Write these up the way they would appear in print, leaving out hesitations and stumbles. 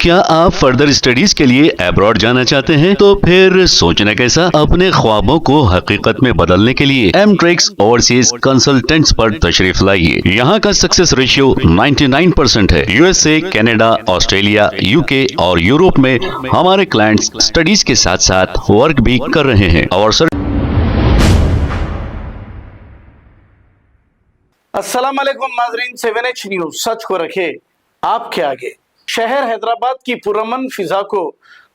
क्या आप further studies के लिए अब्रॉड जाना चाहते हैं? तो फिर सोचना कैसा, अपने ख्वाबों को हकीकत में बदलने के लिए एमट्रिक्स ओवरसीज कंसल्टेंट्स पर तशरीफ लाइए। यहाँ का सक्सेस रेशियो 99% है। यूएसए, कनाडा, ऑस्ट्रेलिया, यूके और यूरोप में हमारे क्लाइंट्स स्टडीज के साथ साथ वर्क भी कर रहे हैं और अस्सलाम वालेकुम नाजरीन, 7H न्यूज सच को रखे आपके आगे। शहर हैदराबाद की पुरअमन फिजा को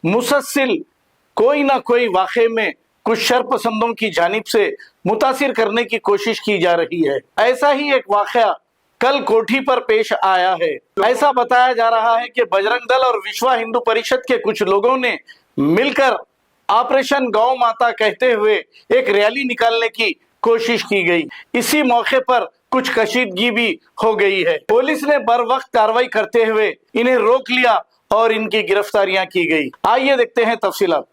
मुसलसिल कोई ना कोई वाक़े में कुछ शरपसंदों की जानिब से मुतासिर करने की कोशिश की जा रही है। ऐसा ही एक वाक़या कल कोठी पर पेश आया है। ऐसा बताया जा रहा है कि बजरंग दल और विश्व हिंदू परिषद के कुछ लोगों ने मिलकर ऑपरेशन गौ माता कहते हुए एक रैली निकालने की कोशिश की गई। इसी मौके पर कुछ कशीदगी भी हो गई है। पुलिस ने बर वक्त कार्रवाई करते हुए इन्हें रोक लिया और इनकी गिरफ्तारियां की गई। आइए देखते हैं तफसीलात।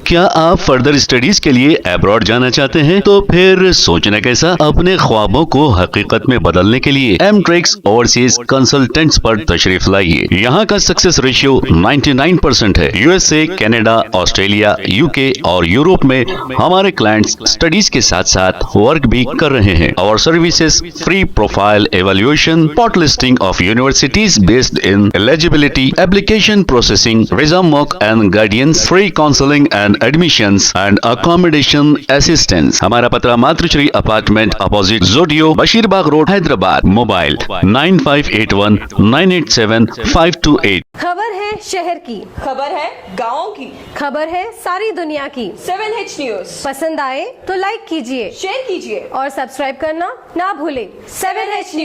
क्या आप फर्दर स्टडीज के लिए अब्रॉड जाना चाहते हैं? तो फिर सोचना कैसा, अपने ख्वाबों को हकीकत में बदलने के लिए एमट्रिक्स ओवरसीज कंसल्टेंट्स पर तशरीफ लाइए। यहाँ का सक्सेस रेशियो 99% है। यूएसए, कनाडा, ऑस्ट्रेलिया, यूके और यूरोप में हमारे क्लाइंट्स स्टडीज के साथ साथ वर्क भी कर रहे हैं और services free profile evaluation, spot listing of universities based in eligibility, application processing, visa mock and guidance, free counselling and admissions and accommodation assistance. हमारा पता मातृश्री अपार्टमेंट अपोजिट जोडियो, बशीरबाग रोड, हैदराबाद। मोबाइल 9581 987 528। खबर है है शहर की, खबर है गाँव की। खबर है सारी दुनिया की। 7H न्यूज पसंद आए तो लाइक कीजिए, शेयर कीजिए और सब्सक्राइब करना ना भूलें। 7H news.